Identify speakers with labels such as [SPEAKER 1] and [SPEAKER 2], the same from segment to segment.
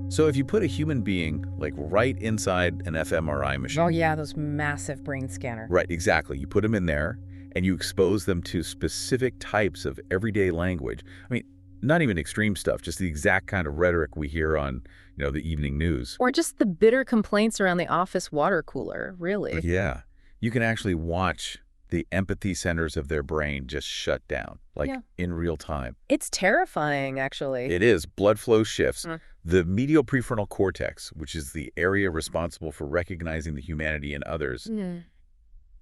[SPEAKER 1] So if you put a human being, like, right inside an fMRI machine.
[SPEAKER 2] Oh yeah, those massive brain scanner.
[SPEAKER 1] Right, exactly. You put them in there, and you expose them to specific types of everyday language. I mean, not even extreme stuff, just the exact kind of rhetoric we hear on, the evening news.
[SPEAKER 2] Or just the bitter complaints around the office water cooler, really.
[SPEAKER 1] Yeah. You can actually watch the empathy centers of their brain just shut down, like in real time.
[SPEAKER 2] It's terrifying, actually.
[SPEAKER 1] It is. Blood flow shifts.
[SPEAKER 2] Mm.
[SPEAKER 1] The medial prefrontal cortex, which is the area responsible for recognizing the humanity in others,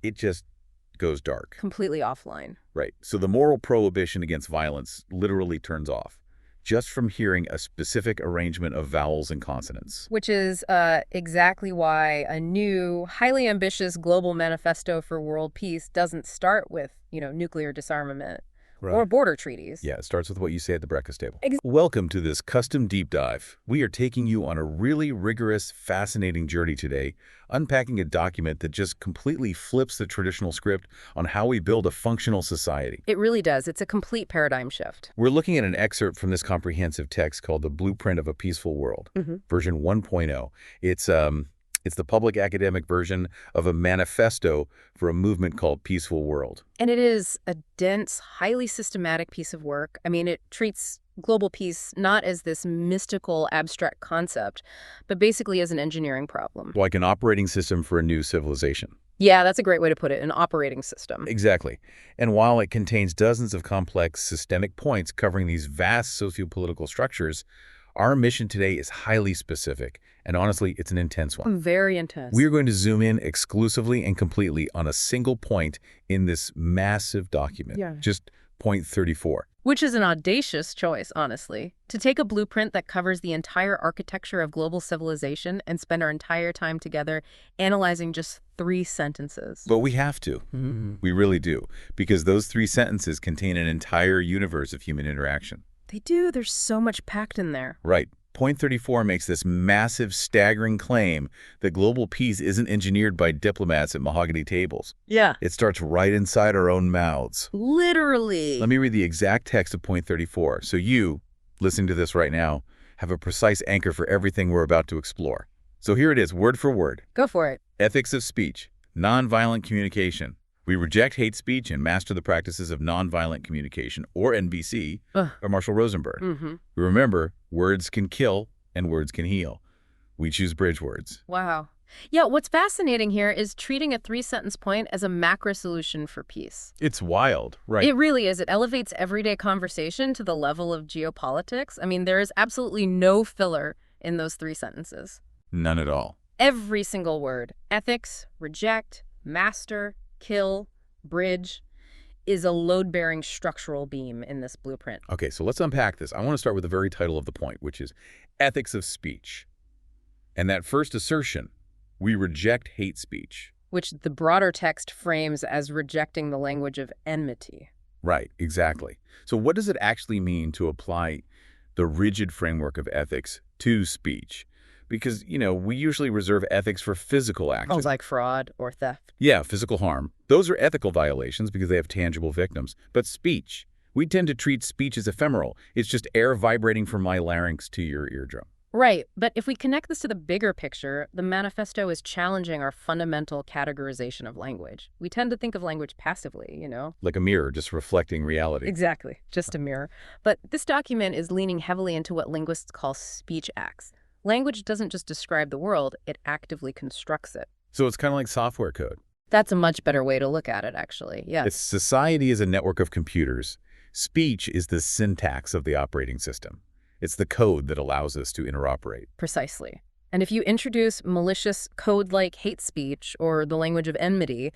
[SPEAKER 1] it just goes dark.
[SPEAKER 2] Completely offline.
[SPEAKER 1] Right. So the moral prohibition against violence literally turns off just from hearing a specific arrangement of vowels and consonants.
[SPEAKER 2] Which is exactly why a new, highly ambitious global manifesto for world peace doesn't start with, nuclear disarmament or border treaties.
[SPEAKER 1] Yeah, it starts with what you say at the breakfast table. Welcome to this custom deep dive. We are taking you on a really rigorous, fascinating journey today, unpacking a document that just completely flips the traditional script on how we build a functional society.
[SPEAKER 2] It really does. It's a complete paradigm shift.
[SPEAKER 1] We're looking at an excerpt from this comprehensive text called The Blueprint of a Peaceful World, version 1.0. It's the public academic version of a manifesto for a movement called Peaceful World.
[SPEAKER 2] And it is a dense, highly systematic piece of work. I mean, it treats global peace not as this mystical, abstract concept, but basically as an engineering problem.
[SPEAKER 1] Like an operating system for a new civilization.
[SPEAKER 2] Yeah, that's a great way to put it, an operating system.
[SPEAKER 1] Exactly. And while it contains dozens of complex systemic points covering these vast sociopolitical structures, our mission today is highly specific, and honestly, it's an intense one.
[SPEAKER 2] Very intense.
[SPEAKER 1] We are going to zoom in exclusively and completely on a single point in this massive document, just point 34.
[SPEAKER 2] Which is an audacious choice, honestly. To take a blueprint that covers the entire architecture of global civilization and spend our entire time together analyzing just 3 sentences.
[SPEAKER 1] But we have to. We really do, because those 3 sentences contain an entire universe of human interaction.
[SPEAKER 2] They do. There's so much packed in there.
[SPEAKER 1] Right. Point 34 makes this massive, staggering claim that global peace isn't engineered by diplomats at mahogany tables.
[SPEAKER 2] Yeah.
[SPEAKER 1] It starts right inside our own mouths.
[SPEAKER 2] Literally.
[SPEAKER 1] Let me read the exact text of point 34, so you, listening to this right now, have a precise anchor for everything we're about to explore. So here it is, word for word.
[SPEAKER 2] Go for it.
[SPEAKER 1] Ethics of speech, nonviolent communication. We reject hate speech and master the practices of nonviolent communication, or NVC, by Marshall Rosenberg. Remember, words can kill and words can heal. We choose bridge words.
[SPEAKER 2] Wow. Yeah, what's fascinating here is treating a 3-sentence point as a macro solution for peace.
[SPEAKER 1] It's wild, right?
[SPEAKER 2] It really is. It elevates everyday conversation to the level of geopolitics. I mean, there is absolutely no filler in those 3 sentences.
[SPEAKER 1] None at all.
[SPEAKER 2] Every single word, ethics, reject, master, kill, bridge, is a load-bearing structural beam in this blueprint.
[SPEAKER 1] Okay, so let's unpack this. I want to start with the very title of the point, which is ethics of speech. And that first assertion, we reject hate speech.
[SPEAKER 2] Which the broader text frames as rejecting the language of enmity.
[SPEAKER 1] Right, exactly. So what does it actually mean to apply the rigid framework of ethics to speech? Because, we usually reserve ethics for physical action.
[SPEAKER 2] Oh, like fraud or theft.
[SPEAKER 1] Yeah, physical harm. Those are ethical violations because they have tangible victims. But speech, we tend to treat speech as ephemeral. It's just air vibrating from my larynx to your eardrum.
[SPEAKER 2] Right, but if we connect this to the bigger picture, the manifesto is challenging our fundamental categorization of language. We tend to think of language passively,
[SPEAKER 1] Like a mirror, just reflecting reality.
[SPEAKER 2] Exactly, just a mirror. But this document is leaning heavily into what linguists call speech acts. Language doesn't just describe the world, it actively constructs it.
[SPEAKER 1] So it's kind of like software code.
[SPEAKER 2] That's a much better way to look at it, actually, yes.
[SPEAKER 1] If society is a network of computers, speech is the syntax of the operating system. It's the code that allows us to interoperate.
[SPEAKER 2] Precisely. And if you introduce malicious code like hate speech or the language of enmity,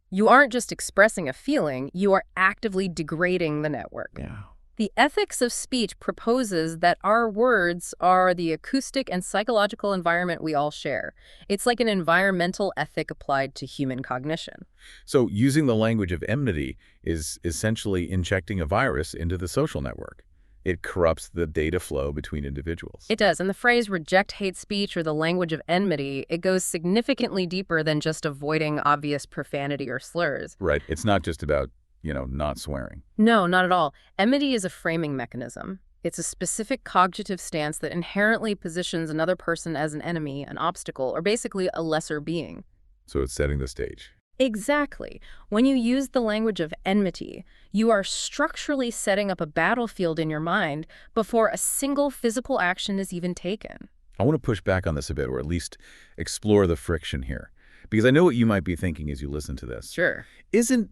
[SPEAKER 2] you aren't just expressing a feeling, you are actively degrading the network.
[SPEAKER 1] Yeah.
[SPEAKER 2] The ethics of speech proposes that our words are the acoustic and psychological environment we all share. It's like an environmental ethic applied to human cognition.
[SPEAKER 1] So using the language of enmity is essentially injecting a virus into the social network. It corrupts the data flow between individuals.
[SPEAKER 2] It does, and the phrase reject hate speech or the language of enmity, it goes significantly deeper than just avoiding obvious profanity or slurs.
[SPEAKER 1] Right. It's not just about not swearing.
[SPEAKER 2] No, not at all. Enmity is a framing mechanism. It's a specific cognitive stance that inherently positions another person as an enemy, an obstacle, or basically a lesser being.
[SPEAKER 1] So it's setting the stage.
[SPEAKER 2] Exactly. When you use the language of enmity, you are structurally setting up a battlefield in your mind before a single physical action is even taken.
[SPEAKER 1] I want to push back on this a bit, or at least explore the friction here. Because I know what you might be thinking as you listen to this.
[SPEAKER 2] Sure.
[SPEAKER 1] Isn't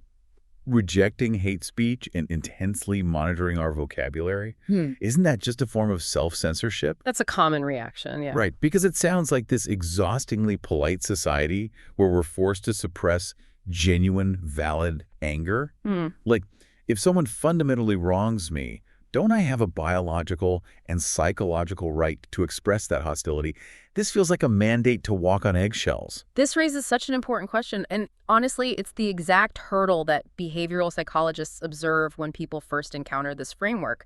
[SPEAKER 1] rejecting hate speech and intensely monitoring our vocabulary, isn't that just a form of self-censorship?
[SPEAKER 2] That's a common reaction, yeah.
[SPEAKER 1] Right, because it sounds like this exhaustingly polite society where we're forced to suppress genuine, valid anger. Like, if someone fundamentally wrongs me, don't I have a biological and psychological right to express that hostility? This feels like a mandate to walk on eggshells.
[SPEAKER 2] This raises such an important question, and honestly, it's the exact hurdle that behavioral psychologists observe when people first encounter this framework.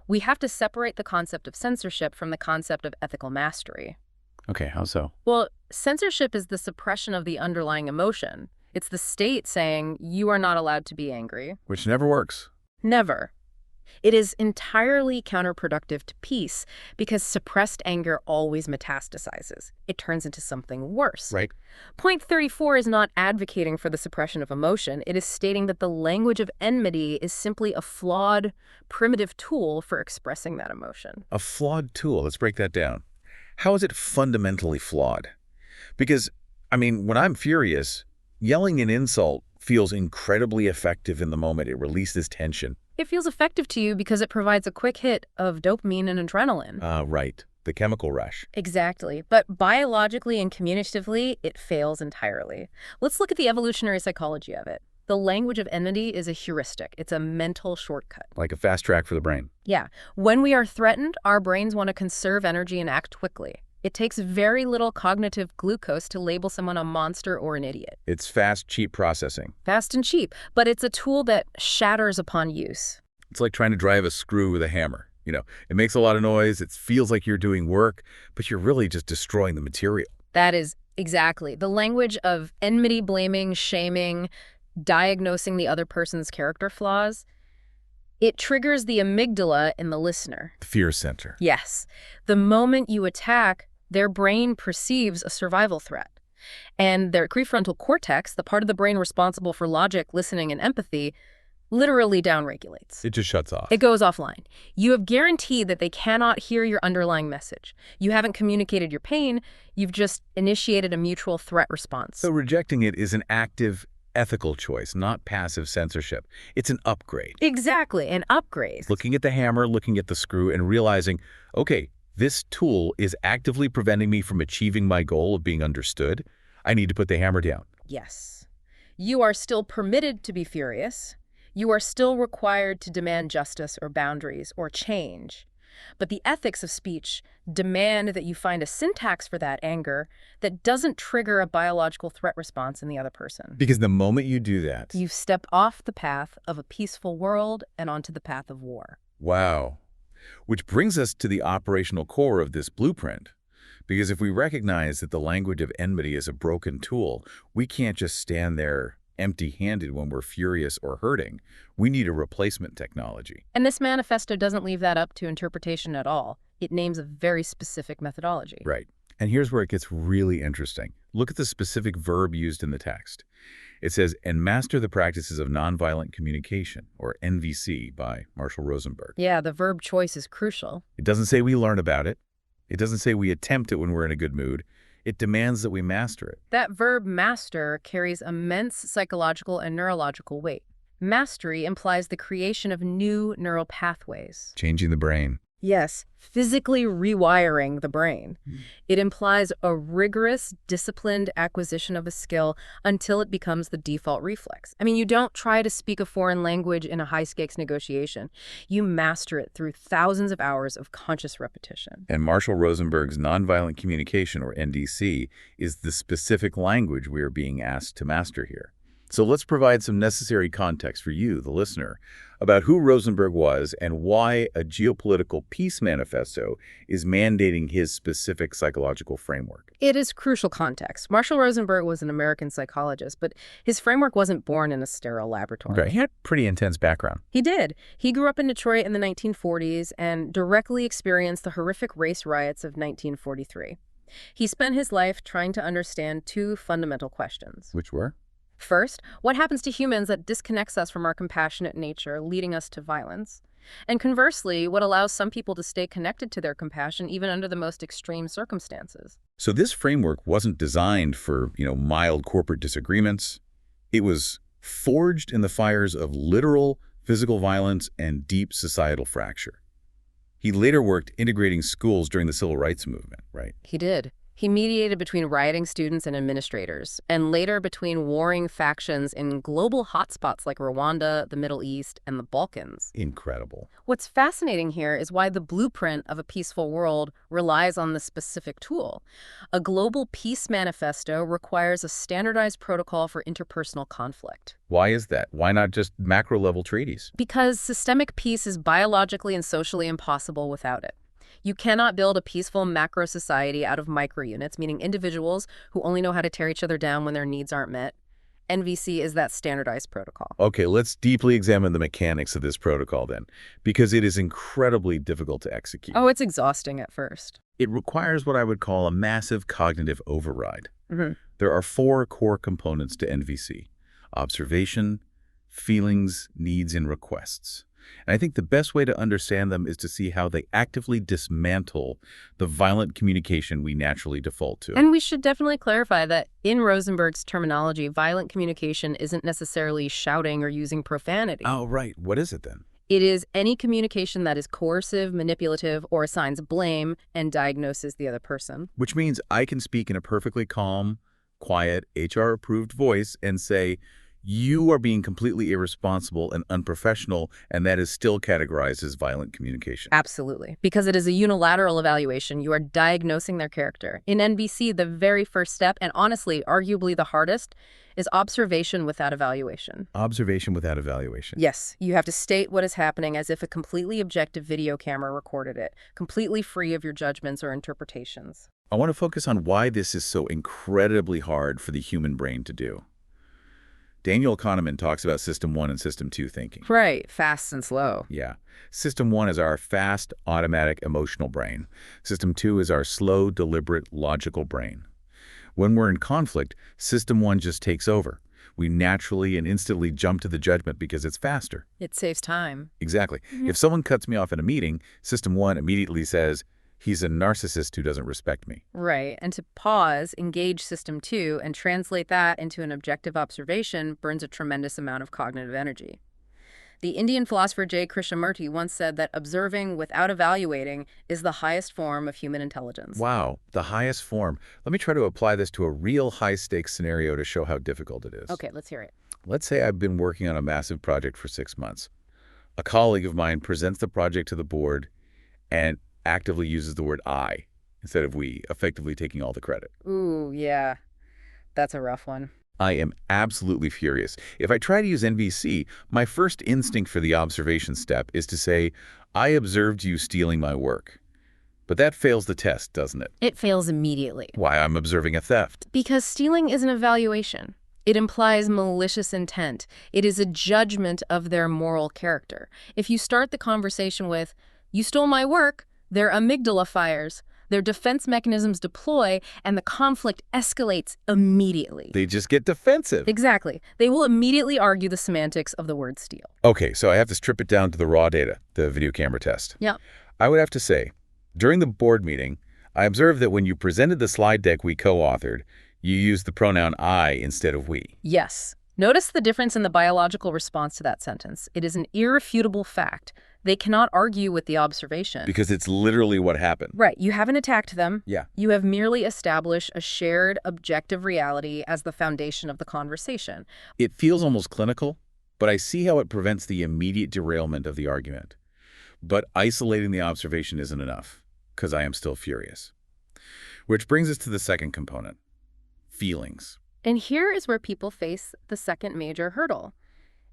[SPEAKER 2] We have to separate the concept of censorship from the concept of ethical mastery.
[SPEAKER 1] Okay, how so?
[SPEAKER 2] Well, censorship is the suppression of the underlying emotion. It's the state saying, you are not allowed to be angry.
[SPEAKER 1] Which never works.
[SPEAKER 2] Never. It is entirely counterproductive to peace because suppressed anger always metastasizes. It turns into something worse.
[SPEAKER 1] Right.
[SPEAKER 2] Point 34 is not advocating for the suppression of emotion. It is stating that the language of enmity is simply a flawed, primitive tool for expressing that emotion.
[SPEAKER 1] A flawed tool. Let's break that down. How is it fundamentally flawed? Because, I mean, when I'm furious, yelling an insult feels incredibly effective in the moment. It releases tension.
[SPEAKER 2] It feels effective to you because it provides a quick hit of dopamine and adrenaline.
[SPEAKER 1] Right. The chemical rush.
[SPEAKER 2] Exactly. But biologically and communicatively, it fails entirely. Let's look at the evolutionary psychology of it. The language of enmity is a heuristic. It's a mental shortcut.
[SPEAKER 1] Like a fast track for the brain.
[SPEAKER 2] Yeah. When we are threatened, our brains want to conserve energy and act quickly. It takes very little cognitive glucose to label someone a monster or an idiot.
[SPEAKER 1] It's fast, cheap processing.
[SPEAKER 2] Fast and cheap, but it's a tool that shatters upon use.
[SPEAKER 1] It's like trying to drive a screw with a hammer. You know, it makes a lot of noise, it feels like you're doing work, but you're really just destroying the material.
[SPEAKER 2] That is exactly. The language of enmity, blaming, shaming, diagnosing the other person's character flaws, it triggers the amygdala in the listener.
[SPEAKER 1] The fear center.
[SPEAKER 2] Yes. The moment you attack, their brain perceives a survival threat. And their prefrontal cortex, the part of the brain responsible for logic, listening, and empathy, literally downregulates.
[SPEAKER 1] It just shuts off.
[SPEAKER 2] It goes offline. You have guaranteed that they cannot hear your underlying message. You haven't communicated your pain. You've just initiated a mutual threat response.
[SPEAKER 1] So rejecting it is an active, ethical choice, not passive censorship. It's an upgrade.
[SPEAKER 2] Exactly, an upgrade.
[SPEAKER 1] Looking at the hammer, looking at the screw, and realizing, okay, this tool is actively preventing me from achieving my goal of being understood. I need to put the hammer down.
[SPEAKER 2] Yes. You are still permitted to be furious. You are still required to demand justice or boundaries or change. But the ethics of speech demand that you find a syntax for that anger that doesn't trigger a biological threat response in the other person.
[SPEAKER 1] Because the moment you do that...
[SPEAKER 2] You've stepped off the path of a peaceful world and onto the path of war.
[SPEAKER 1] Wow. Which brings us to the operational core of this blueprint. Because if we recognize that the language of enmity is a broken tool, we can't just stand there empty-handed when we're furious or hurting. We need a replacement technology.
[SPEAKER 2] And this manifesto doesn't leave that up to interpretation at all. It names a very specific methodology.
[SPEAKER 1] Right. And here's where it gets really interesting. Look at the specific verb used in the text. It says, and master the practices of nonviolent communication, or NVC, by Marshall Rosenberg.
[SPEAKER 2] Yeah, the verb choice is crucial.
[SPEAKER 1] It doesn't say we learn about it. It doesn't say we attempt it when we're in a good mood. It demands that we master it.
[SPEAKER 2] That verb master carries immense psychological and neurological weight. Mastery implies the creation of new neural pathways.
[SPEAKER 1] Changing the brain.
[SPEAKER 2] Yes, physically rewiring the brain. It implies a rigorous, disciplined acquisition of a skill until it becomes the default reflex. I mean, you don't try to speak a foreign language in a high-stakes negotiation. You master it through thousands of hours of conscious repetition.
[SPEAKER 1] And Marshall Rosenberg's Nonviolent Communication, or NDC, is the specific language we are being asked to master here. So let's provide some necessary context for you, the listener, about who Rosenberg was and why a geopolitical peace manifesto is mandating his specific psychological framework.
[SPEAKER 2] It is crucial context. Marshall Rosenberg was an American psychologist, but his framework wasn't born in a sterile laboratory.
[SPEAKER 1] Okay, he had a pretty intense background.
[SPEAKER 2] He did. He grew up in Detroit in the 1940s and directly experienced the horrific race riots of 1943. He spent his life trying to understand two fundamental questions.
[SPEAKER 1] Which were?
[SPEAKER 2] First, what happens to humans that disconnects us from our compassionate nature, leading us to violence? And conversely, what allows some people to stay connected to their compassion even under the most extreme circumstances?
[SPEAKER 1] So this framework wasn't designed for, mild corporate disagreements. It was forged in the fires of literal physical violence and deep societal fracture. He later worked integrating schools during the civil rights movement, right?
[SPEAKER 2] He did. He mediated between rioting students and administrators, and later between warring factions in global hotspots like Rwanda, the Middle East, and the Balkans.
[SPEAKER 1] Incredible.
[SPEAKER 2] What's fascinating here is why the blueprint of a peaceful world relies on this specific tool. A global peace manifesto requires a standardized protocol for interpersonal conflict.
[SPEAKER 1] Why is that? Why not just macro-level treaties?
[SPEAKER 2] Because systemic peace is biologically and socially impossible without it. You cannot build a peaceful macro society out of micro units, meaning individuals who only know how to tear each other down when their needs aren't met. NVC is that standardized protocol.
[SPEAKER 1] Okay, let's deeply examine the mechanics of this protocol then, because it is incredibly difficult to execute.
[SPEAKER 2] Oh, it's exhausting at first.
[SPEAKER 1] It requires what I would call a massive cognitive override.
[SPEAKER 2] Mm-hmm.
[SPEAKER 1] There are 4 core components to NVC: observation, feelings, needs, and requests. And I think the best way to understand them is to see how they actively dismantle the violent communication we naturally default to.
[SPEAKER 2] And we should definitely clarify that in Rosenberg's terminology, violent communication isn't necessarily shouting or using profanity.
[SPEAKER 1] Oh, right. What is it then?
[SPEAKER 2] It is any communication that is coercive, manipulative, or assigns blame and diagnoses the other person.
[SPEAKER 1] Which means I can speak in a perfectly calm, quiet, HR-approved voice and say, you are being completely irresponsible and unprofessional, and that is still categorized as violent communication.
[SPEAKER 2] Absolutely. Because it is a unilateral evaluation, you are diagnosing their character. In NVC, the very first step, and honestly, arguably the hardest, is observation without evaluation.
[SPEAKER 1] Observation without evaluation.
[SPEAKER 2] Yes, you have to state what is happening as if a completely objective video camera recorded it, completely free of your judgments or interpretations.
[SPEAKER 1] I want to focus on why this is so incredibly hard for the human brain to do. Daniel Kahneman talks about System 1 and System 2 thinking.
[SPEAKER 2] Right, fast and slow.
[SPEAKER 1] Yeah. System 1 is our fast, automatic, emotional brain. System 2 is our slow, deliberate, logical brain. When we're in conflict, System 1 just takes over. We naturally and instantly jump to the judgment because it's faster.
[SPEAKER 2] It saves time.
[SPEAKER 1] Exactly. If someone cuts me off in a meeting, System 1 immediately says, he's a narcissist who doesn't respect me.
[SPEAKER 2] Right. And to pause, engage System 2, and translate that into an objective observation burns a tremendous amount of cognitive energy. The Indian philosopher J. Krishnamurti once said that observing without evaluating is the highest form of human intelligence.
[SPEAKER 1] Wow, the highest form. Let me try to apply this to a real high-stakes scenario to show how difficult it is.
[SPEAKER 2] Okay, let's hear it.
[SPEAKER 1] Let's say I've been working on a massive project for 6 months. A colleague of mine presents the project to the board and actively uses the word I instead of we, effectively taking all the credit.
[SPEAKER 2] Ooh, yeah. That's a rough one.
[SPEAKER 1] I am absolutely furious. If I try to use NVC, my first instinct for the observation step is to say, I observed you stealing my work. But that fails the test, doesn't it?
[SPEAKER 2] It fails immediately.
[SPEAKER 1] Why, I'm observing a theft.
[SPEAKER 2] Because stealing is an evaluation. It implies malicious intent. It is a judgment of their moral character. If you start the conversation with, you stole my work, their amygdala fires, their defense mechanisms deploy, and the conflict escalates immediately.
[SPEAKER 1] They just get defensive.
[SPEAKER 2] Exactly. They will immediately argue the semantics of the word steal.
[SPEAKER 1] Okay, so I have to strip it down to the raw data, the video camera test.
[SPEAKER 2] Yep.
[SPEAKER 1] I would have to say, during the board meeting, I observed that when you presented the slide deck we co-authored, you used the pronoun I instead of we.
[SPEAKER 2] Yes. Notice the difference in the biological response to that sentence. It is an irrefutable fact. They cannot argue with the observation.
[SPEAKER 1] Because it's literally what happened.
[SPEAKER 2] Right. You haven't attacked them.
[SPEAKER 1] Yeah.
[SPEAKER 2] You have merely established a shared objective reality as the foundation of the conversation.
[SPEAKER 1] It feels almost clinical, but I see how it prevents the immediate derailment of the argument. But isolating the observation isn't enough, because I am still furious. Which brings us to the second component, feelings.
[SPEAKER 2] And here is where people face the second major hurdle.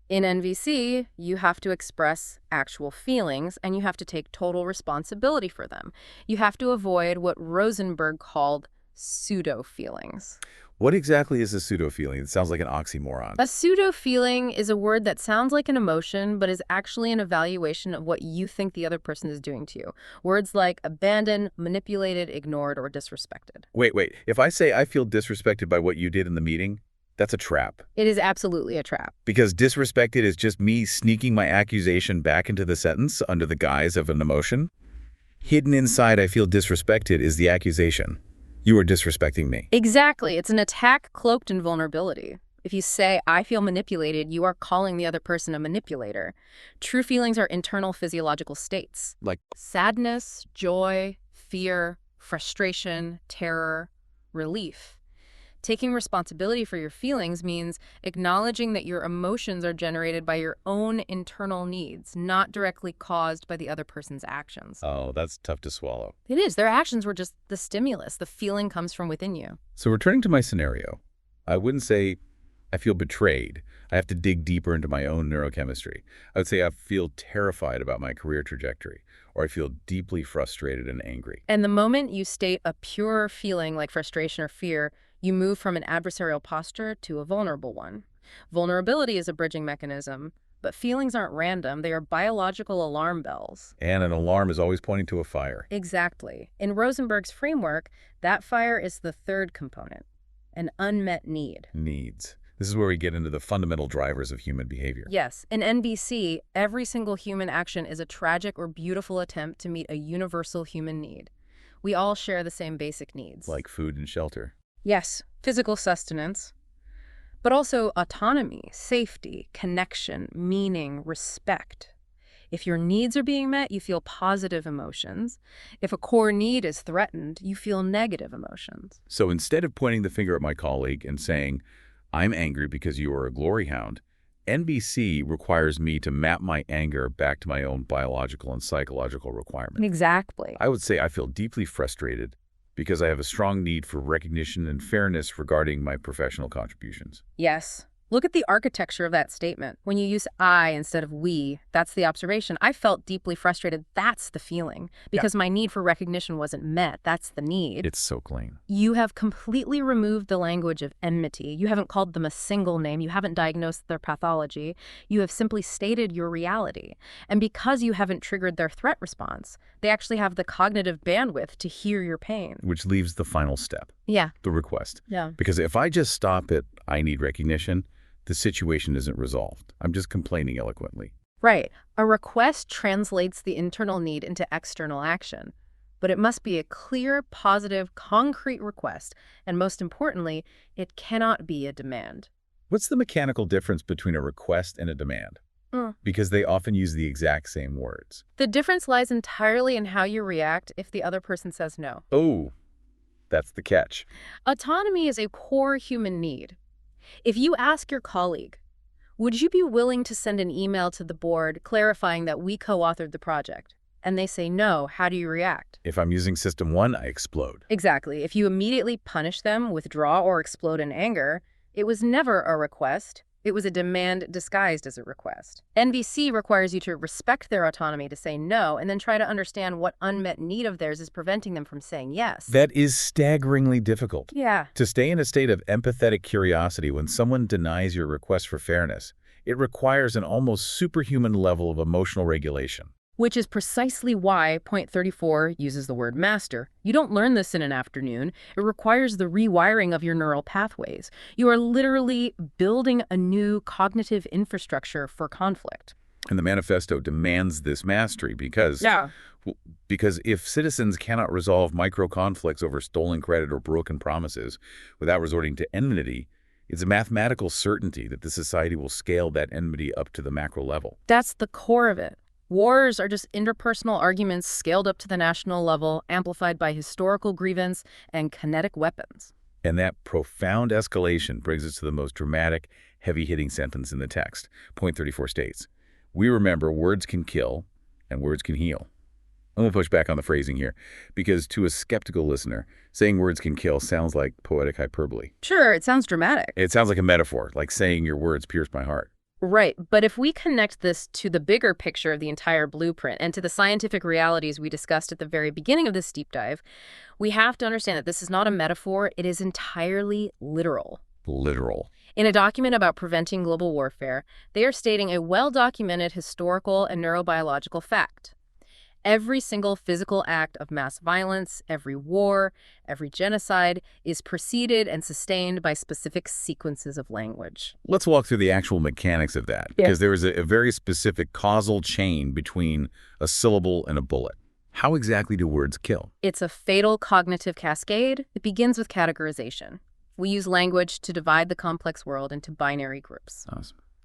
[SPEAKER 2] In NVC, you have to express actual feelings, and you have to take total responsibility for them. You have to avoid what Rosenberg called pseudo-feelings.
[SPEAKER 1] What exactly is a pseudo-feeling? It sounds like an oxymoron.
[SPEAKER 2] A pseudo-feeling is a word that sounds like an emotion, but is actually an evaluation of what you think the other person is doing to you. Words like abandoned, manipulated, ignored, or disrespected.
[SPEAKER 1] Wait. If I say I feel disrespected by what you did in the meeting, that's a trap.
[SPEAKER 2] It is absolutely a trap.
[SPEAKER 1] Because disrespected is just me sneaking my accusation back into the sentence under the guise of an emotion. Hidden inside I feel disrespected is the accusation. You are disrespecting me.
[SPEAKER 2] Exactly. It's an attack cloaked in vulnerability. If you say, I feel manipulated, you are calling the other person a manipulator. True feelings are internal physiological states.
[SPEAKER 1] Like
[SPEAKER 2] Sadness, joy, fear, frustration, terror, relief. Taking responsibility for your feelings means acknowledging that your emotions are generated by your own internal needs, not directly caused by the other person's actions.
[SPEAKER 1] oh, that's tough to swallow.
[SPEAKER 2] It is. Their actions were just the stimulus. The feeling comes from within you.
[SPEAKER 1] So returning to my scenario, I wouldn't say I feel betrayed. I have to dig deeper into my own neurochemistry. I would say I feel terrified about my career trajectory, or I feel deeply frustrated and angry.
[SPEAKER 2] And the moment you state a pure feeling like frustration or fear, you move from an adversarial posture to a vulnerable one. Vulnerability is a bridging mechanism, but feelings aren't random. They are biological alarm bells.
[SPEAKER 1] And an alarm is always pointing to a fire.
[SPEAKER 2] Exactly. In Rosenberg's framework, that fire is the third component, an unmet need.
[SPEAKER 1] Needs. This is where we get into the fundamental drivers of human behavior.
[SPEAKER 2] Yes, in NBC, every single human action is a tragic or beautiful attempt to meet a universal human need. We all share the same basic needs.
[SPEAKER 1] Like food and shelter.
[SPEAKER 2] Yes, physical sustenance, but also autonomy, safety, connection, meaning, respect. If your needs are being met, you feel positive emotions. If a core need is threatened, you feel negative emotions.
[SPEAKER 1] So instead of pointing the finger at my colleague and saying, I'm angry because you are a glory hound, NBC requires me to map my anger back to my own biological and psychological requirements.
[SPEAKER 2] Exactly.
[SPEAKER 1] I would say I feel deeply frustrated because I have a strong need for recognition and fairness regarding my professional contributions.
[SPEAKER 2] Yes. Look at the architecture of that statement. When you use I instead of we, that's the observation. I felt deeply frustrated. That's the feeling. Because my need for recognition wasn't met. That's the need.
[SPEAKER 1] It's so clean.
[SPEAKER 2] You have completely removed the language of enmity. You haven't called them a single name. You haven't diagnosed their pathology. You have simply stated your reality. And because you haven't triggered their threat response, they actually have the cognitive bandwidth to hear your pain.
[SPEAKER 1] Which leaves the final step.
[SPEAKER 2] Yeah.
[SPEAKER 1] The request.
[SPEAKER 2] Yeah.
[SPEAKER 1] Because if I just stop at I need recognition, the situation isn't resolved. I'm just complaining eloquently.
[SPEAKER 2] Right. A request translates the internal need into external action. But it must be a clear, positive, concrete request. And most importantly, it cannot be a demand.
[SPEAKER 1] What's the mechanical difference between a request and a demand? Because they often use the exact same words.
[SPEAKER 2] The difference lies entirely in how you react if the other person says no.
[SPEAKER 1] Oh, that's the catch.
[SPEAKER 2] Autonomy is a core human need. If you ask your colleague, would you be willing to send an email to the board clarifying that we co-authored the project? And they say no, how do you react?
[SPEAKER 1] If I'm using System 1, I explode.
[SPEAKER 2] Exactly. If you immediately punish them, withdraw, or explode in anger, it was never a request. It was a demand disguised as a request. NVC requires you to respect their autonomy to say no, and then try to understand what unmet need of theirs is preventing them from saying yes.
[SPEAKER 1] That is staggeringly difficult.
[SPEAKER 2] Yeah.
[SPEAKER 1] To stay in a state of empathetic curiosity when someone denies your request for fairness, it requires an almost superhuman level of emotional regulation.
[SPEAKER 2] Which is precisely why point 34 uses the word master. You don't learn this in an afternoon. It requires the rewiring of your neural pathways. You are literally building a new cognitive infrastructure for conflict.
[SPEAKER 1] And the Manifesto demands this mastery because if citizens cannot resolve micro-conflicts over stolen credit or broken promises without resorting to enmity, it's a mathematical certainty that the society will scale that enmity up to the macro level.
[SPEAKER 2] That's the core of it. Wars are just interpersonal arguments scaled up to the national level, amplified by historical grievance and kinetic weapons.
[SPEAKER 1] And that profound escalation brings us to the most dramatic, heavy-hitting sentence in the text. Point 34 states, we remember words can kill and words can heal. I'm going to push back on the phrasing here, because to a skeptical listener, saying words can kill sounds like poetic hyperbole.
[SPEAKER 2] Sure, it sounds dramatic.
[SPEAKER 1] It sounds like a metaphor, like saying your words pierce my heart.
[SPEAKER 2] Right, but if we connect this to the bigger picture of the entire blueprint and to the scientific realities we discussed at the very beginning of this deep dive, we have to understand that this is not a metaphor, it is entirely literal.
[SPEAKER 1] Literal.
[SPEAKER 2] In a document about preventing global warfare, they are stating a well-documented historical and neurobiological fact. Every single physical act of mass violence, every war, every genocide is preceded and sustained by specific sequences of language.
[SPEAKER 1] Let's walk through the actual mechanics of that, because there is a very specific causal chain between a syllable and a bullet. How exactly do words kill?
[SPEAKER 2] It's a fatal cognitive cascade. It begins with categorization. We use language to divide the complex world into binary groups.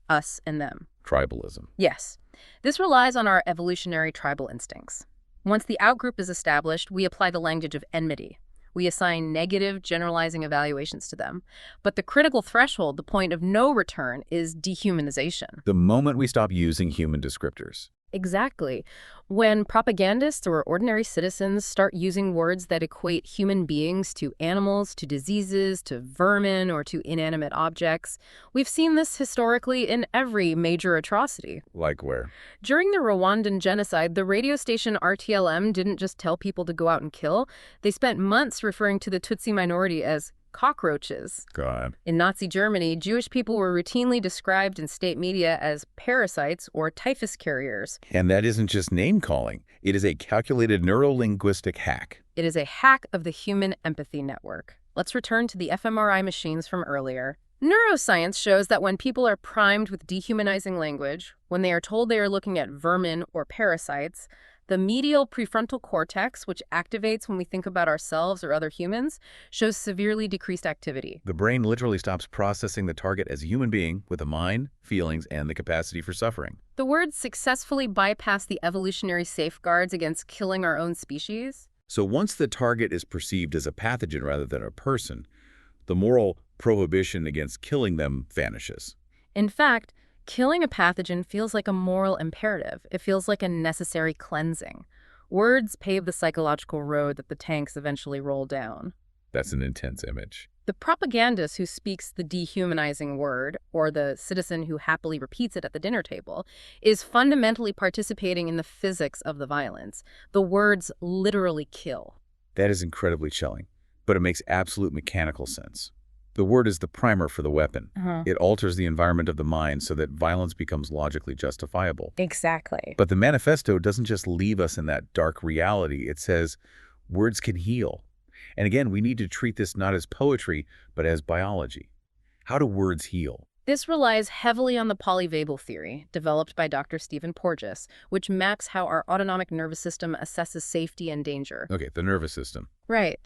[SPEAKER 2] Us and them.
[SPEAKER 1] Tribalism.
[SPEAKER 2] Yes. This relies on our evolutionary tribal instincts. Once the outgroup is established, we apply the language of enmity. We assign negative, generalizing evaluations to them. But the critical threshold, the point of no return, is dehumanization.
[SPEAKER 1] The moment we stop using human descriptors.
[SPEAKER 2] Exactly. When propagandists or ordinary citizens start using words that equate human beings to animals, to diseases, to vermin, or to inanimate objects, we've seen this historically in every major atrocity.
[SPEAKER 1] Like where?
[SPEAKER 2] During the Rwandan genocide, the radio station RTLM didn't just tell people to go out and kill. They spent months referring to the Tutsi minority as cockroaches.
[SPEAKER 1] God.
[SPEAKER 2] In Nazi Germany, Jewish people were routinely described in state media as parasites or typhus carriers.
[SPEAKER 1] And that isn't just name-calling. It is a calculated neurolinguistic hack.
[SPEAKER 2] It is a hack of the human empathy network. Let's return to the fMRI machines from earlier. Neuroscience shows that when people are primed with dehumanizing language, when they are told they are looking at vermin or parasites, the medial prefrontal cortex, which activates when we think about ourselves or other humans, shows severely decreased activity.
[SPEAKER 1] The brain literally stops processing the target as a human being with a mind, feelings, and the capacity for suffering.
[SPEAKER 2] The words successfully bypass the evolutionary safeguards against killing our own species.
[SPEAKER 1] So once the target is perceived as a pathogen rather than a person, the moral prohibition against killing them vanishes.
[SPEAKER 2] In fact, killing a pathogen feels like a moral imperative. It feels like a necessary cleansing. Words pave the psychological road that the tanks eventually roll down.
[SPEAKER 1] That's an intense image.
[SPEAKER 2] The propagandist who speaks the dehumanizing word, or the citizen who happily repeats it at the dinner table, is fundamentally participating in the physics of the violence. The words literally kill.
[SPEAKER 1] That is incredibly chilling, but it makes absolute mechanical sense. The word is the primer for the weapon. It alters the environment of the mind so that violence becomes logically justifiable.
[SPEAKER 2] Exactly.
[SPEAKER 1] But the Manifesto doesn't just leave us in that dark reality. It says words can heal. And again, we need to treat this not as poetry, but as biology. How do words heal?
[SPEAKER 2] This relies heavily on the polyvagal theory, developed by Dr. Stephen Porges, which maps how our autonomic nervous system assesses safety and danger.
[SPEAKER 1] Okay, the nervous system.
[SPEAKER 2] Right.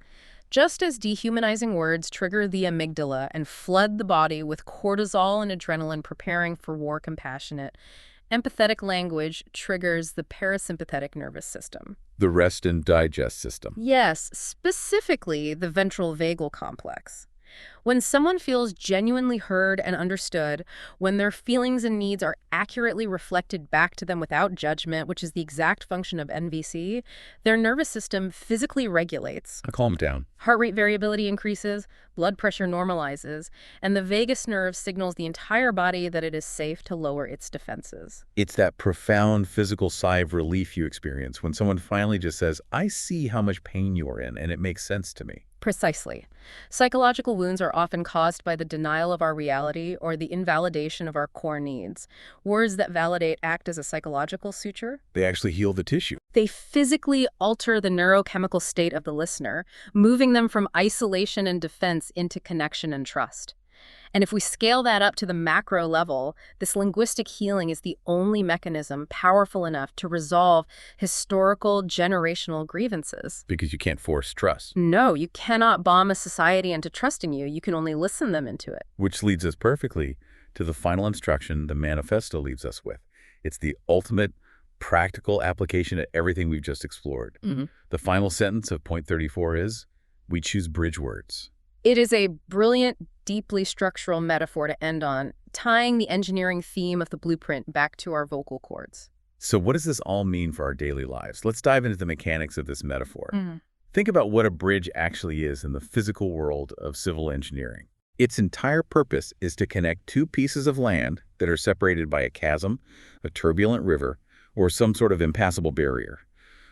[SPEAKER 2] Just as dehumanizing words trigger the amygdala and flood the body with cortisol and adrenaline preparing for war compassionate, empathetic language triggers the parasympathetic nervous system.
[SPEAKER 1] The rest and digest system.
[SPEAKER 2] Yes, specifically the ventral vagal complex. When someone feels genuinely heard and understood, when their feelings and needs are accurately reflected back to them without judgment, which is the exact function of NVC, their nervous system physically regulates.
[SPEAKER 1] Calm down.
[SPEAKER 2] Heart rate variability increases, blood pressure normalizes, and the vagus nerve signals the entire body that it is safe to lower its defenses.
[SPEAKER 1] It's that profound physical sigh of relief you experience when someone finally just says, I see how much pain you're in, and it makes sense to me.
[SPEAKER 2] Precisely. Psychological wounds are often caused by the denial of our reality or the invalidation of our core needs. Words that validate act as a psychological suture.
[SPEAKER 1] They actually heal the tissue.
[SPEAKER 2] They physically alter the neurochemical state of the listener, moving them from isolation and defense into connection and trust. And if we scale that up to the macro level, this linguistic healing is the only mechanism powerful enough to resolve historical, generational grievances.
[SPEAKER 1] Because you can't force trust.
[SPEAKER 2] No, you cannot bomb a society into trusting you. You can only listen them into it.
[SPEAKER 1] Which leads us perfectly to the final instruction the Manifesto leaves us with. It's the ultimate practical application of everything we've just explored. The final sentence of point 34 is, we choose bridge words.
[SPEAKER 2] It is a brilliant, deeply structural metaphor to end on, tying the engineering theme of the blueprint back to our vocal cords.
[SPEAKER 1] So what does this all mean for our daily lives? Let's dive into the mechanics of this metaphor.
[SPEAKER 2] Mhm.
[SPEAKER 1] Think about what a bridge actually is in the physical world of civil engineering. Its entire purpose is to connect two pieces of land that are separated by a chasm, a turbulent river, or some sort of impassable barrier.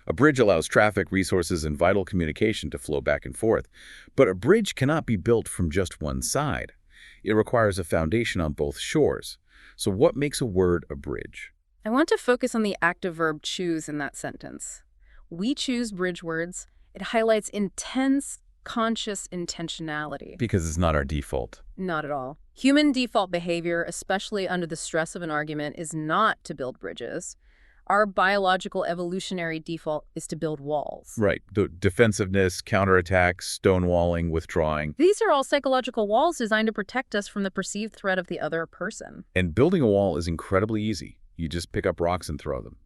[SPEAKER 1] A bridge allows traffic, resources, and vital communication to flow back and forth. But a bridge cannot be built from just one side. It requires a foundation on both shores. So what makes a word a bridge?
[SPEAKER 2] I want to focus on the active verb choose in that sentence. We choose bridge words. It highlights intense, conscious intentionality.
[SPEAKER 1] Because it's not our default.
[SPEAKER 2] Not at all. Human default behavior, especially under the stress of an argument, is not to build bridges. Our biological evolutionary default is to build walls.
[SPEAKER 1] Right. The defensiveness, counterattack, stonewalling, withdrawing.
[SPEAKER 2] These are all psychological walls designed to protect us from the perceived threat of the other person.
[SPEAKER 1] And building a wall is incredibly easy. You just pick up rocks and throw them.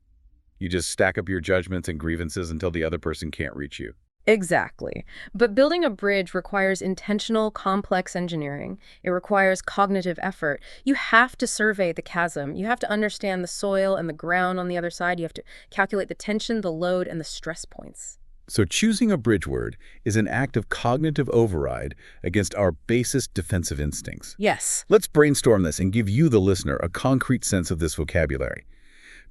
[SPEAKER 1] You just stack up your judgments and grievances until the other person can't reach you.
[SPEAKER 2] Exactly. But building a bridge requires intentional, complex engineering. It requires cognitive effort. You have to survey the chasm. You have to understand the soil and the ground on the other side. You have to calculate the tension, the load, and the stress points.
[SPEAKER 1] So choosing a bridge word is an act of cognitive override against our basest defensive instincts.
[SPEAKER 2] Yes.
[SPEAKER 1] Let's brainstorm this and give you, the listener, a concrete sense of this vocabulary.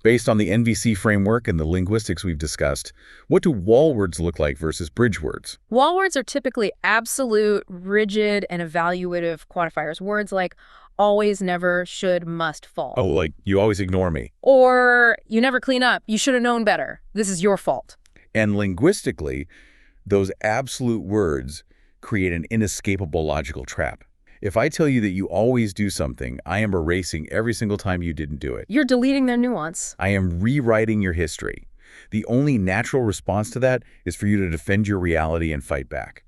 [SPEAKER 1] Based on the NVC framework and the linguistics we've discussed, what do wall words look like versus bridge words?
[SPEAKER 2] Wall words are typically absolute, rigid, and evaluative quantifiers. Words like always, never, should, must, fall.
[SPEAKER 1] Oh, like, you always ignore me.
[SPEAKER 2] Or you never clean up. You should have known better. This is your fault.
[SPEAKER 1] And linguistically, those absolute words create an inescapable logical trap. If I tell you that you always do something, I am erasing every single time you didn't do it.
[SPEAKER 2] You're deleting their nuance.
[SPEAKER 1] I am rewriting your history. The only natural response to that is for you to defend your reality and fight back.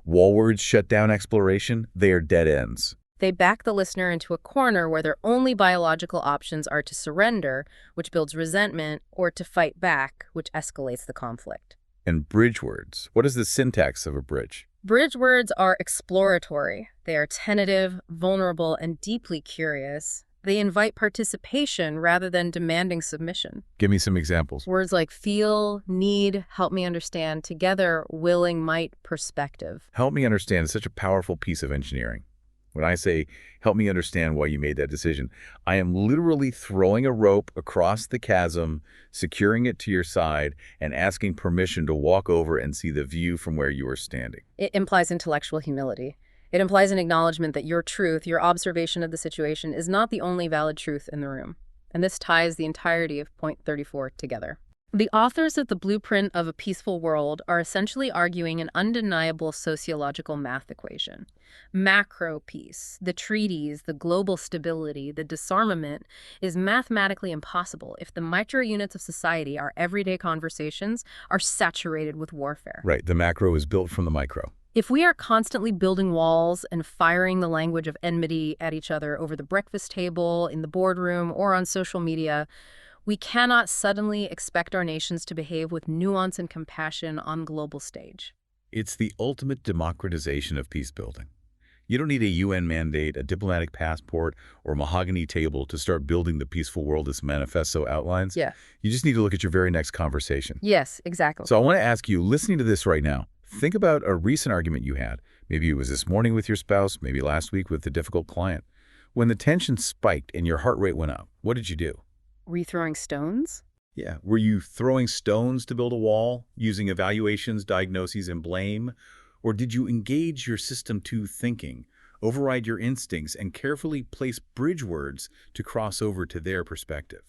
[SPEAKER 1] Wall words shut down exploration. They are dead ends.
[SPEAKER 2] They back the listener into a corner where their only biological options are to surrender, which builds resentment, or to fight back, which escalates the conflict.
[SPEAKER 1] And bridge words. What is the syntax of a bridge?
[SPEAKER 2] Bridge words are exploratory. They are tentative, vulnerable, and deeply curious. They invite participation rather than demanding submission.
[SPEAKER 1] Give me some examples.
[SPEAKER 2] Words like feel, need, help me understand, together, willing, might, perspective.
[SPEAKER 1] Help me understand is such a powerful piece of engineering. When I say, help me understand why you made that decision, I am literally throwing a rope across the chasm, securing it to your side, and asking permission to walk over and see the view from where you are standing.
[SPEAKER 2] It implies intellectual humility. It implies an acknowledgement that your truth, your observation of the situation, is not the only valid truth in the room. And this ties the entirety of point 34 together. The authors of the Blueprint of a Peaceful World are essentially arguing an undeniable sociological math equation. Macro peace, the treaties, the global stability, the disarmament is mathematically impossible if the micro units of society, our everyday conversations, are saturated with warfare.
[SPEAKER 1] Right, the macro is built from the micro.
[SPEAKER 2] If we are constantly building walls and firing the language of enmity at each other over the breakfast table, in the boardroom, or on social media, we cannot suddenly expect our nations to behave with nuance and compassion on global stage.
[SPEAKER 1] It's the ultimate democratization of peace building. You don't need a UN mandate, a diplomatic passport, or a mahogany table to start building the peaceful world this manifesto outlines.
[SPEAKER 2] Yeah.
[SPEAKER 1] You just need to look at your very next conversation.
[SPEAKER 2] Yes, exactly.
[SPEAKER 1] So I want to ask you, listening to this right now, think about a recent argument you had. Maybe it was this morning with your spouse, maybe last week with a difficult client. When the tension spiked and your heart rate went up, what did you do?
[SPEAKER 2] Rethrowing stones?
[SPEAKER 1] Yeah. Were you throwing stones to build a wall, using evaluations, diagnoses, and blame? Or did you engage your system to thinking, override your instincts, and carefully place bridge words to cross over to their perspective?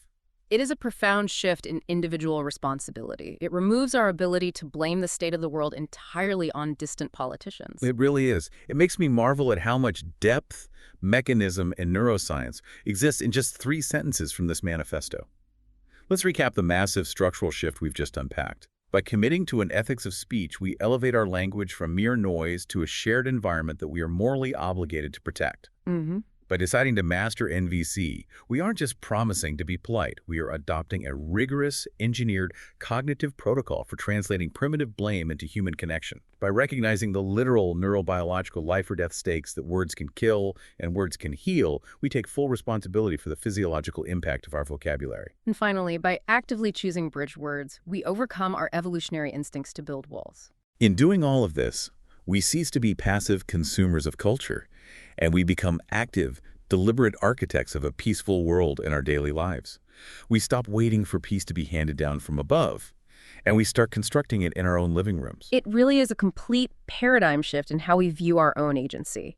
[SPEAKER 2] It is a profound shift in individual responsibility. It removes our ability to blame the state of the world entirely on distant politicians.
[SPEAKER 1] It really is. It makes me marvel at how much depth, mechanism, and neuroscience exists in just 3 sentences from this manifesto. Let's recap the massive structural shift we've just unpacked. By committing to an ethics of speech, we elevate our language from mere noise to a shared environment that we are morally obligated to protect. By deciding to master NVC, we aren't just promising to be polite. We are adopting a rigorous, engineered, cognitive protocol for translating primitive blame into human connection. By recognizing the literal neurobiological life-or-death stakes that words can kill and words can heal, we take full responsibility for the physiological impact of our vocabulary.
[SPEAKER 2] And finally, by actively choosing bridge words, we overcome our evolutionary instincts to build walls.
[SPEAKER 1] In doing all of this, we cease to be passive consumers of culture, and we become active, deliberate architects of a peaceful world in our daily lives. We stop waiting for peace to be handed down from above, and we start constructing it in our own living rooms.
[SPEAKER 2] It really is a complete paradigm shift in how we view our own agency.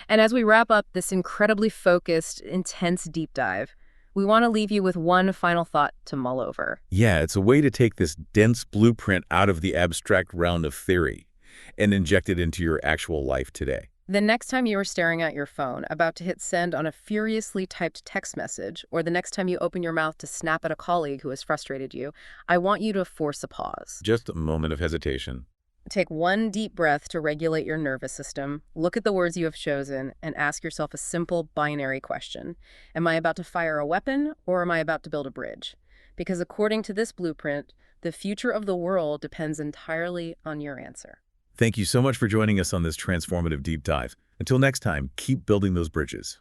[SPEAKER 2] And as we wrap up this incredibly focused, intense deep dive, we want to leave you with one final thought to mull over.
[SPEAKER 1] Yeah, it's a way to take this dense blueprint out of the abstract realm of theory and inject it into your actual life today.
[SPEAKER 2] The next time you are staring at your phone, about to hit send on a furiously typed text message, or the next time you open your mouth to snap at a colleague who has frustrated you, I want you to force a pause.
[SPEAKER 1] Just a moment of hesitation.
[SPEAKER 2] Take one deep breath to regulate your nervous system, look at the words you have chosen, and ask yourself a simple binary question. Am I about to fire a weapon, or am I about to build a bridge? Because according to this blueprint, the future of the world depends entirely on your answer.
[SPEAKER 1] Thank you so much for joining us on this transformative deep dive. Until next time, keep building those bridges.